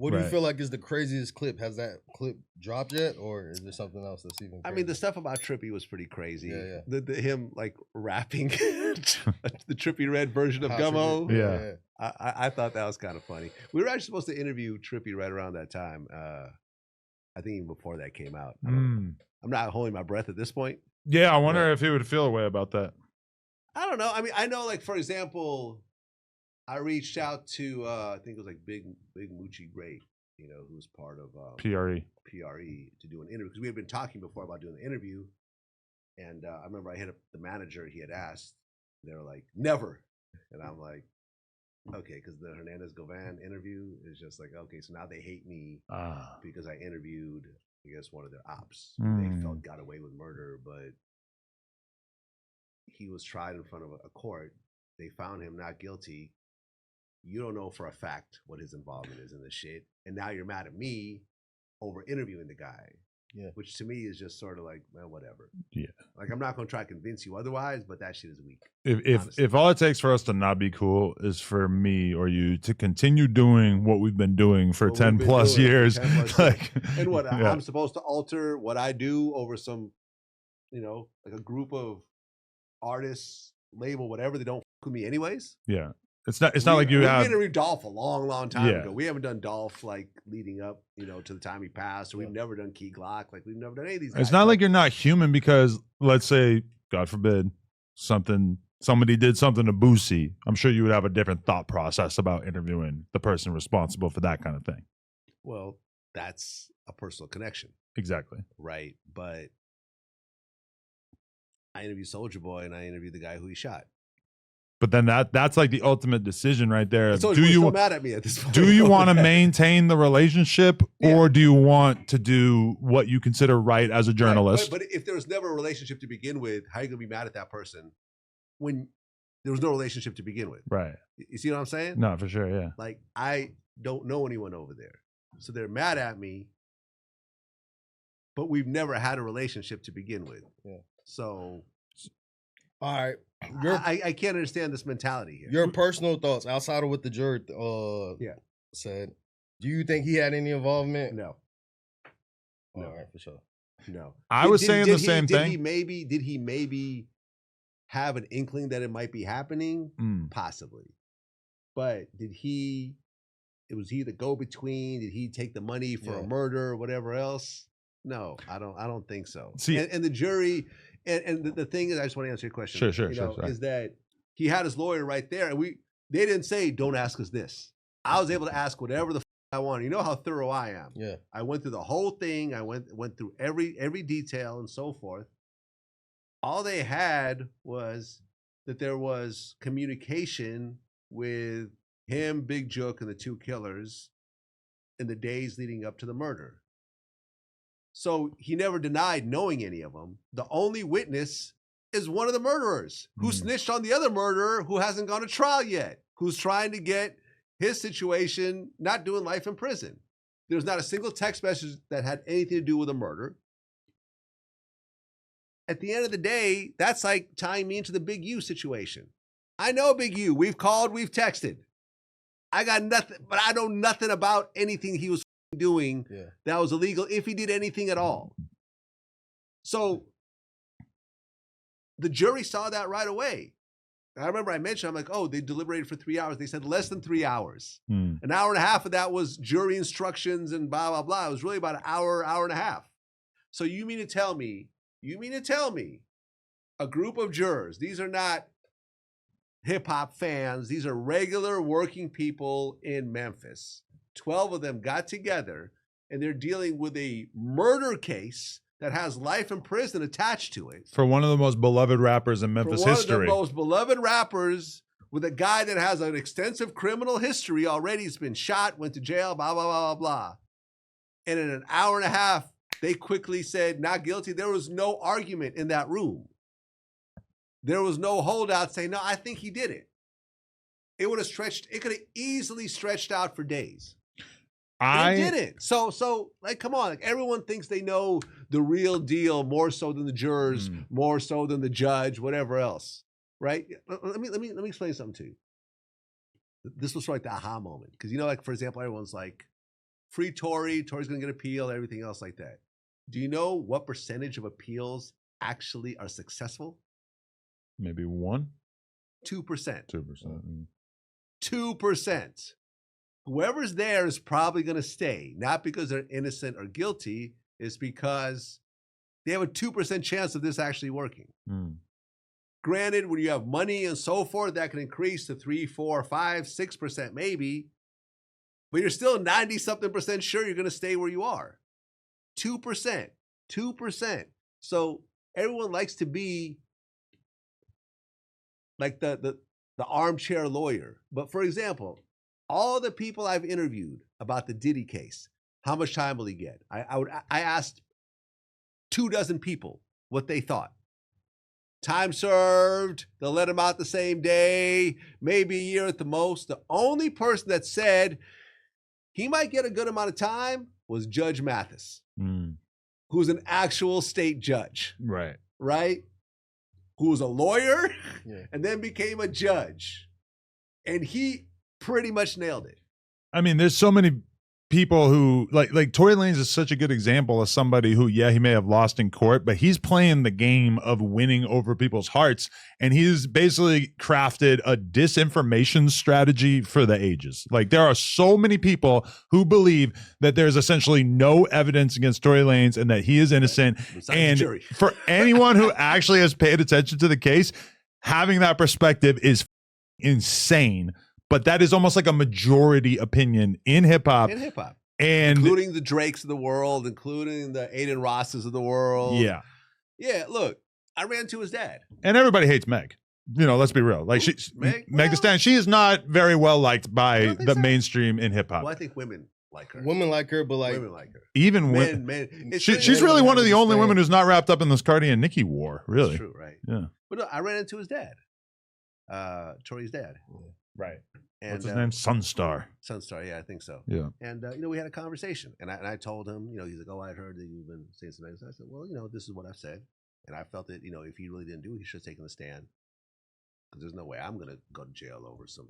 What do you feel like is the craziest clip? Has that clip dropped yet, or is there something else that's even crazy? I mean, the stuff about Trippy was pretty crazy. Yeah. Him like rapping the Trippy Red version of Gummo. Yeah. I thought that was kind of funny. We were actually supposed to interview Trippy right around that time. I think even before that came out. I'm not holding my breath at this point. Yeah, I wonder if he would feel a way about that. I don't know. I mean, I know, like, for example, I reached out to I think it was like Big Moochie Great, who's part of PRE to do an interview, because we had been talking before about doing the interview, and I remember I hit up the manager. He had asked, they were like, never, and I'm like, okay, because the Hernandez Govan interview is just like, okay, so now they hate me because I interviewed, I guess, one of their ops. They felt got away with murder, but he was tried in front of a court. They found him not guilty. You don't know for a fact what his involvement is in this shit, and now you're mad at me over interviewing the guy. Yeah, which to me is just sort of like, well, whatever. Yeah, like, I'm not gonna try to convince you otherwise, but that shit is weak. If all it takes for us to not be cool is for me or you to continue doing what we've been doing for 10 plus years, like, and what I'm supposed to alter what I do over some, like a group of artists, label, whatever, they don't fuck with me anyways. Yeah. It's not like you have interviewed Dolph a long time ago. We haven't done Dolph like leading up, to the time he passed, or we've never done Key Glock. Like, we've never done any of these guys. It's not like you're not human because, let's say, God forbid, somebody did something to Boosie. I'm sure you would have a different thought process about interviewing the person responsible for that kind of thing. Well, that's a personal connection. Exactly. Right. But I interviewed Soulja Boy and I interviewed the guy who he shot. But then that's like the ultimate decision right there. Do you still mad at me at this point? Do you want to maintain the relationship, or do you want to do what you consider right as a journalist? But if there was never a relationship to begin with, how are you gonna be mad at that person when there was no relationship to begin with? Right. You see what I'm saying? No, for sure. Yeah. Like, I don't know anyone over there, so they're mad at me. But we've never had a relationship to begin with. Yeah. So, all right. I can't understand this mentality here. Your personal thoughts outside of what the jury said. Do you think he had any involvement? No. All right, for sure. No. I was saying the same thing. Did he maybe have an inkling that it might be happening? Possibly. But was he the go-between? Did he take the money for a murder or whatever else? No, I don't think so. See, and the jury. And the thing is, I just want to answer your question. Sure. Is that he had his lawyer right there, and they didn't say, don't ask us this. I was able to ask whatever the I wanted. You know how thorough I am. Yeah. I went through the whole thing. I went through every detail and so forth. All they had was that there was communication with him, Big Jook, and the two killers in the days leading up to the murder. So he never denied knowing any of them. The only witness is one of the murderers who snitched on the other murderer who hasn't gone to trial yet, who's trying to get his situation not doing life in prison. There's not a single text message that had anything to do with a murder. At the end of the day, that's like tying me into the Big U situation. I know Big U. We've called, we've texted. I got nothing, but I know nothing about anything he was doing that was illegal, if he did anything at all. So the jury saw that right away. I remember I mentioned, I'm like, oh, they deliberated for 3 hours. They said less than 3 hours. An hour and a half of that was jury instructions and blah, blah, blah. It was really about an hour and a half. So you mean to tell me a group of jurors, these are not hip hop fans, these are regular working people in Memphis. 12 of them got together and they're dealing with a murder case that has life in prison attached to it. For one of the most beloved rappers in Memphis history. One of the most beloved rappers, with a guy that has an extensive criminal history already. He's been shot, went to jail, blah, blah, blah, blah, blah. And in an hour and a half, they quickly said not guilty. There was no argument in that room. There was no holdout saying, no, I think he did it. It would have stretched, it could have easily stretched out for days. They didn't. So like, come on. Like, everyone thinks they know the real deal more so than the jurors, more so than the judge, whatever else, right? Let me explain something to you. This was like the aha moment, because like, for example, everyone's like, free Tory. Tory's going to get appeal, everything else like that. Do you know what percentage of appeals actually are successful? Maybe 2%. 2%. 2%. Whoever's there is probably going to stay, not because they're innocent or guilty, it's because they have a 2% chance of this actually working. Granted, when you have money and so forth, that can increase to 3, 4, 5, 6% maybe, but you're still 90-something% sure you're going to stay where you are. 2%. 2%. So everyone likes to be like the armchair lawyer. But for example, all the people I've interviewed about the Diddy case, how much time will he get? I asked 24 people what they thought. Time served, they'll let him out the same day, maybe a year at the most. The only person that said he might get a good amount of time was Judge Mathis, who's an actual state judge. Right? Who was a lawyer and then became a judge. And he pretty much nailed it. I mean, there's so many people who like Tory Lanez is such a good example of somebody who, he may have lost in court, but he's playing the game of winning over people's hearts. And he's basically crafted a disinformation strategy for the ages. Like, there are so many people who believe that there's essentially no evidence against Tory Lanez and that he is innocent. And for anyone who actually has paid attention to the case, having that perspective is insane. But that is almost like a majority opinion in hip hop. And including the Drakes of the world, including the Aiden Rosses of the world. Yeah. Yeah, look, I ran to his dad. And everybody hates Meg. Let's be real. Like, Meg Thee Stallion, she is not very well liked by the mainstream in hip hop. Well, I think women like her. Women like her, but like women like her. Even men. She's really one of the only women who's not wrapped up in this Cardi and Nicki war. Really. That's true, right? Yeah. But no, I ran into his dad. Tory's dad. Right. And, what's his name? Sunstar. Sunstar, yeah, I think so. Yeah. And, we had a conversation. And I told him, he's like, oh, I heard that you've been saying some things. I said, well, this is what I've said. And I felt that, if he really didn't do it, he should have taken the stand. Because there's no way I'm going to go to jail over some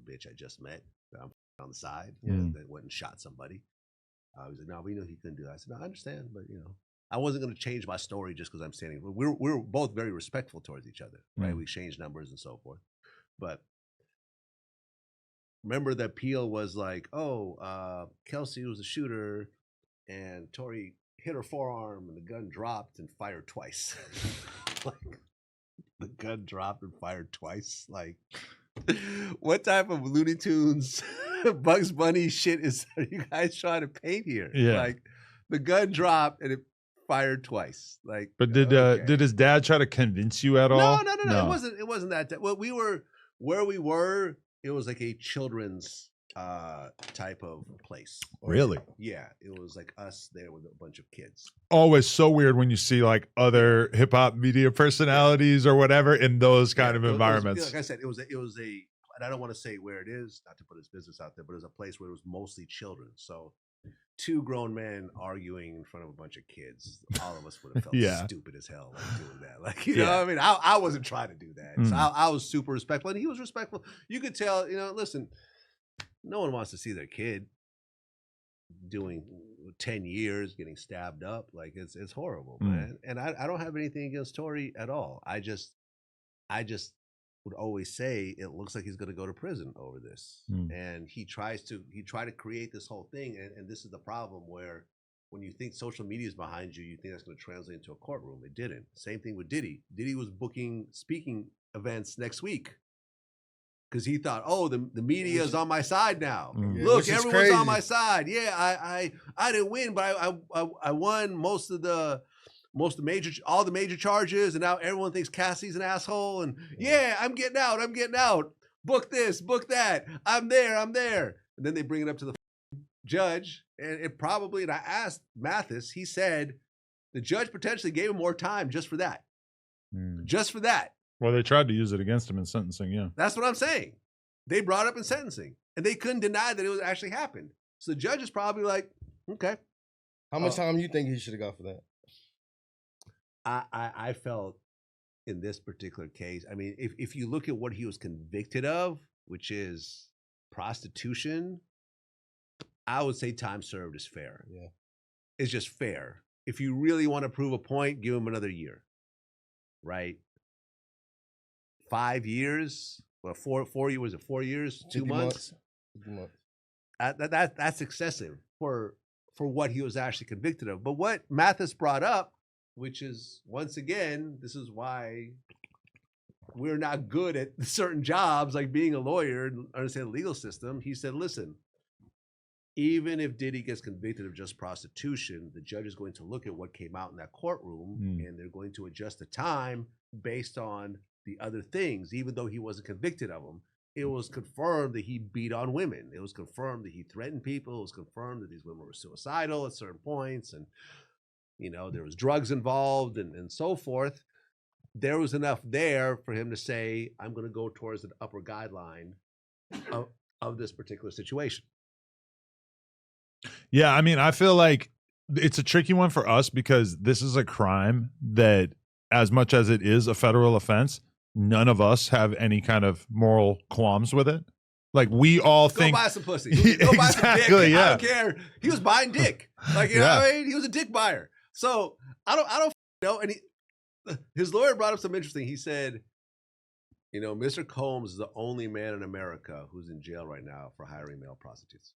bitch I just met that I'm on the side that went and shot somebody. He was like, no, we knew he couldn't do that. I said, no, I understand, but, I wasn't going to change my story just because I'm standing. We're both very respectful towards each other, right? We exchanged numbers and so forth. But remember, the appeal was like, Kelsey was the shooter, and Tory hit her forearm, and the gun dropped and fired twice. Like, the gun dropped and fired twice. Like, what type of Looney Tunes, Bugs Bunny shit are you guys trying to paint here? Yeah. Like, the gun dropped and it fired twice. Like, but did his dad try to convince you at all? No. It wasn't that. Well, where we were. It was like a children's type of place. Really? Yeah, it was like us there with a bunch of kids. Always so weird when you see like other hip hop media personalities or whatever in those kind of environments. Like I said, it was a, and I don't want to say where it is, not to put his business out there, but it was a place where it was mostly children. So 2 grown men arguing in front of a bunch of kids, all of us would have felt stupid as hell like doing that. Like, you know what I mean? I wasn't trying to do that. So I was super respectful, and he was respectful. You could tell, listen, no one wants to see their kid doing 10 years, getting stabbed up. Like, it's horrible, man. And I don't have anything against Tory at all. I just would always say it looks like he's going to go to prison over this. And he tried to create this whole thing. And this is the problem, where when you think social media is behind you, you think that's going to translate into a courtroom. It didn't. Same thing with Diddy. Diddy was booking speaking events next week because he thought, oh, the media is on my side now. Look, everyone's on my side. Yeah, I didn't win, but I won all the major charges, and now everyone thinks Cassie's an asshole, and I'm getting out. Book this, book that. I'm there. And then they bring it up to the judge, and and I asked Mathis, he said the judge potentially gave him more time just for that. Just for that. Well, they tried to use it against him in sentencing, yeah. That's what I'm saying. They brought it up in sentencing, and they couldn't deny that it was actually happened. So the judge is probably like, okay. How much time you think he should have got for that? I felt in this particular case, I mean, if you look at what he was convicted of, which is prostitution, I would say time served is fair. Yeah. It's just fair. If you really want to prove a point, give him another year. Right? 5 years? Well, 4 years, was it 4 years? 2 months? 50 months. That's excessive for what he was actually convicted of. But what Mathis brought up, which is, once again, this is why we're not good at certain jobs, like being a lawyer and understand the legal system. He said, listen, even if Diddy gets convicted of just prostitution, the judge is going to look at what came out in that courtroom and they're going to adjust the time based on the other things. Even though he wasn't convicted of them, it was confirmed that he beat on women. It was confirmed that he threatened people. It was confirmed that these women were suicidal at certain points. And, you know, there was drugs involved and so forth. There was enough there for him to say, I'm going to go towards an upper guideline of this particular situation. Yeah, I mean, I feel like it's a tricky one for us because this is a crime that, as much as it is a federal offense, none of us have any kind of moral qualms with it. Like, we all think, go buy some pussy. Go buy some dick. Yeah. I don't care. He was buying dick. Like, you know what I mean? He was a dick buyer. So I don't know. And his lawyer brought up something interesting. He said, you know, Mr. Combs is the only man in America who's in jail right now for hiring male prostitutes.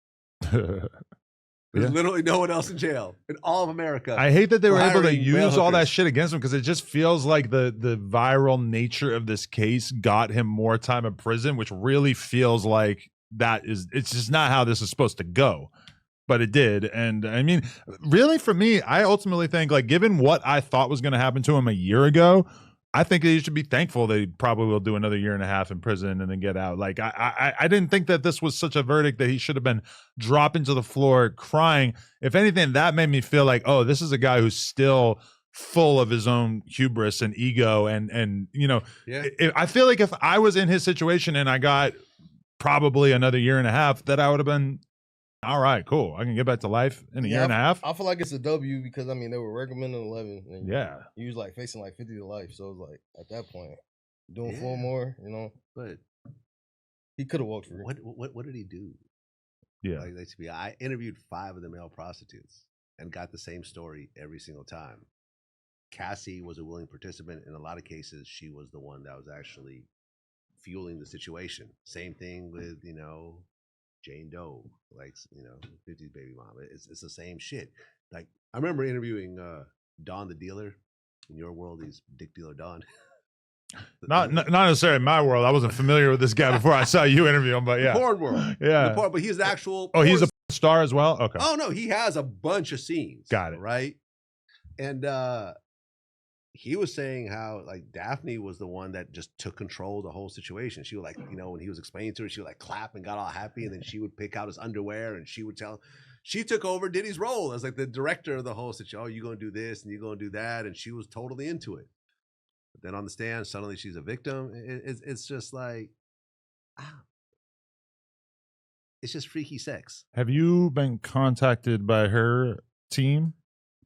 There's literally no one else in jail in all of America. I hate that they were able to use all that shit against him because it just feels like the viral nature of this case got him more time in prison, which really feels like it's just not how this is supposed to go. But it did. And I mean, really, for me, I ultimately think, like, given what I thought was going to happen to him a year ago, I think that he should be thankful that he probably will do another 1.5 years in prison and then get out. Like, I didn't think that this was such a verdict that he should have been dropping to the floor crying. If anything, that made me feel like, oh, this is a guy who's still full of his own hubris and ego. And you know, I feel like if I was in his situation and I got probably another 1.5 years, that I would have been, all right, cool, I can get back to life in a 1.5 years. I feel like it's a W because, I mean, they were recommending 11. And yeah. He was like facing like 50 to life. So it was like, at that point, doing 4 more, you know. But he could have walked free. What did he do? Yeah. Like, I interviewed 5 of the male prostitutes and got the same story every single time. Cassie was a willing participant. In a lot of cases, she was the one that was actually fueling the situation. Same thing with, you know, Jane Doe, like, you know, 50's baby mom. It's the same shit. Like, I remember interviewing Don the dealer. In your world, he's Dick Dealer Don. Not necessarily in my world. I wasn't familiar with this guy before I saw you interview him, but yeah. The porn world. Yeah. But he's an actual he's a star as well? Okay. Oh, no, he has a bunch of scenes. Got it. Right? And he was saying how, like, Daphne was the one that just took control of the whole situation. She would, like, you know, when he was explaining to her, she would, like, clap and got all happy, and then she would pick out his underwear and she would tell. She took over Diddy's role as, like, the director of the whole situation. Oh, you're going to do this and you're going to do that. And she was totally into it. But then on the stand, suddenly she's a victim. It's just like, it's just freaky sex. Have you been contacted by her team?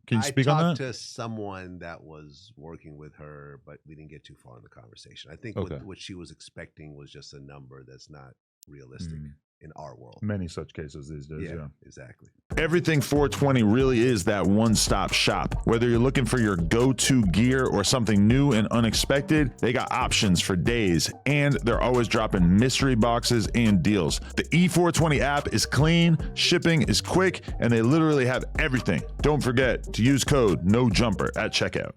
Can you speak on that? I talked to someone that was working with her, but we didn't get too far in the conversation. I think what she was expecting was just a number that's not realistic in our world. Many such cases these days, yeah. Exactly. Everything 420 really is that one-stop shop. Whether you're looking for your go-to gear or something new and unexpected, they got options for days, and they're always dropping mystery boxes and deals. The E420 app is clean, shipping is quick, and they literally have everything. Don't forget to use code NOJUMPER at checkout.